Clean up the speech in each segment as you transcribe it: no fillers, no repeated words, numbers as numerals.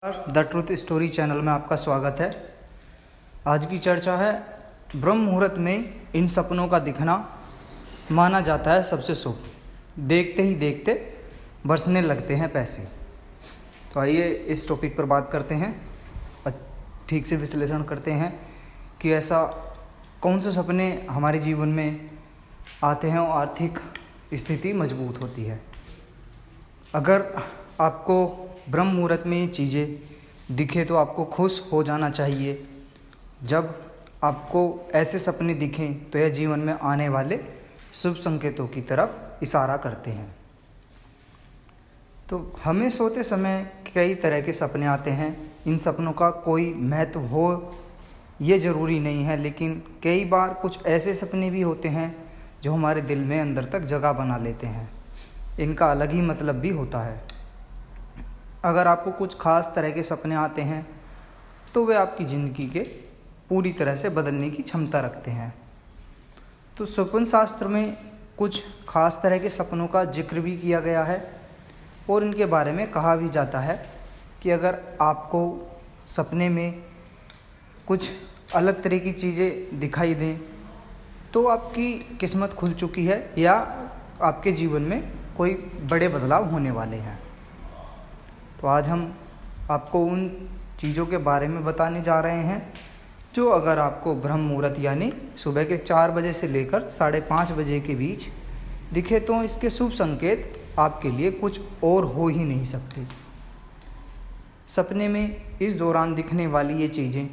The truth story channel में आपका स्वागत है। आज की चर्चा है ब्रह्म मुहूर्त में इन सपनों का दिखना माना जाता है सबसे शुभ। देखते ही देखते बरसने लगते हैं पैसे। तो आइए इस टॉपिक पर बात करते हैं, ठीक से विश्लेषण करते हैं कि ऐसा कौन से सपने हमारे जीवन में आते हैं और आर्थिक स्थिति मजबूत होती है। अगर आपको ब्रह्म मुहूर्त में ये चीज़ें दिखे तो आपको खुश हो जाना चाहिए। जब आपको ऐसे सपने दिखें तो यह जीवन में आने वाले शुभ संकेतों की तरफ इशारा करते हैं। तो हमें सोते समय कई तरह के सपने आते हैं। इन सपनों का कोई महत्व हो ये ज़रूरी नहीं है, लेकिन कई बार कुछ ऐसे सपने भी होते हैं जो हमारे दिल में अंदर तक जगह बना लेते हैं। इनका अलग ही मतलब भी होता है। अगर आपको कुछ ख़ास तरह के सपने आते हैं तो वे आपकी ज़िंदगी के पूरी तरह से बदलने की क्षमता रखते हैं। तो स्वप्न शास्त्र में कुछ ख़ास तरह के सपनों का जिक्र भी किया गया है और इनके बारे में कहा भी जाता है कि अगर आपको सपने में कुछ अलग तरह की चीज़ें दिखाई दें तो आपकी किस्मत खुल चुकी है या आपके जीवन में कोई बड़े बदलाव होने वाले हैं। तो आज हम आपको उन चीज़ों के बारे में बताने जा रहे हैं जो अगर आपको ब्रह्म मुहूर्त यानी सुबह के 4 बजे से लेकर 5:30 बजे के बीच दिखे तो इसके शुभ संकेत आपके लिए कुछ और हो ही नहीं सकते। सपने में इस दौरान दिखने वाली ये चीज़ें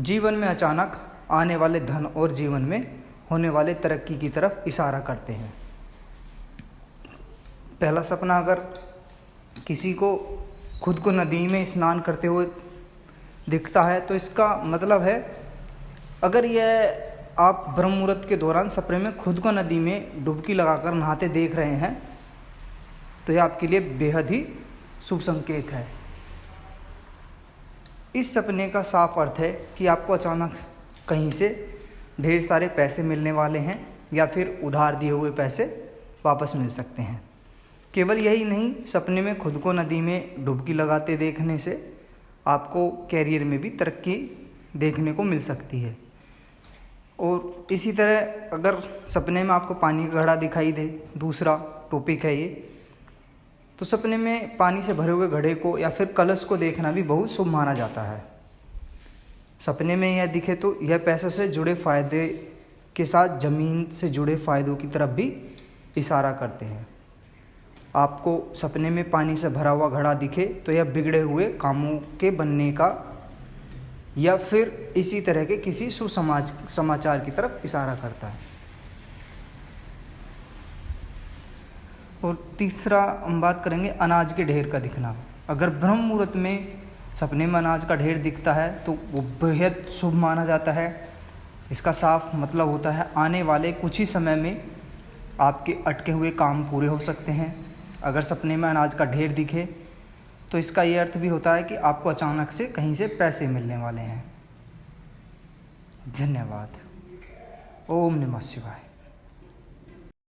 जीवन में अचानक आने वाले धन और जीवन में होने वाले तरक्की की तरफ इशारा करते हैं। पहला सपना, अगर किसी को खुद को नदी में स्नान करते हुए दिखता है तो इसका मतलब है, अगर यह आप ब्रह्म मुहूर्त के दौरान सपने में खुद को नदी में डुबकी लगाकर नहाते देख रहे हैं तो यह आपके लिए बेहद ही शुभ संकेत है। इस सपने का साफ अर्थ है कि आपको अचानक कहीं से ढेर सारे पैसे मिलने वाले हैं या फिर उधार दिए हुए पैसे वापस मिल सकते हैं। केवल यही नहीं, सपने में खुद को नदी में डुबकी लगाते देखने से आपको कैरियर में भी तरक्की देखने को मिल सकती है। और इसी तरह अगर सपने में आपको पानी का घड़ा दिखाई दे, दूसरा टॉपिक है ये, तो सपने में पानी से भरे हुए घड़े को या फिर कलश को देखना भी बहुत शुभ माना जाता है। सपने में यह दिखे तो यह पैसों से जुड़े फ़ायदे के साथ ज़मीन से जुड़े फ़ायदों की तरफ भी इशारा करते हैं। आपको सपने में पानी से भरा हुआ घड़ा दिखे तो यह बिगड़े हुए कामों के बनने का या फिर इसी तरह के किसी समाचार की तरफ इशारा करता है। और तीसरा हम बात करेंगे अनाज के ढेर का दिखना। अगर ब्रह्म मुहूर्त में सपने में अनाज का ढेर दिखता है तो वो बेहद शुभ माना जाता है। इसका साफ मतलब होता है आने वाले कुछ ही समय में आपके अटके हुए काम पूरे हो सकते हैं। अगर सपने में अनाज का ढेर दिखे तो इसका ये अर्थ भी होता है कि आपको अचानक से कहीं से पैसे मिलने वाले हैं। धन्यवाद। ओम नमः शिवाय।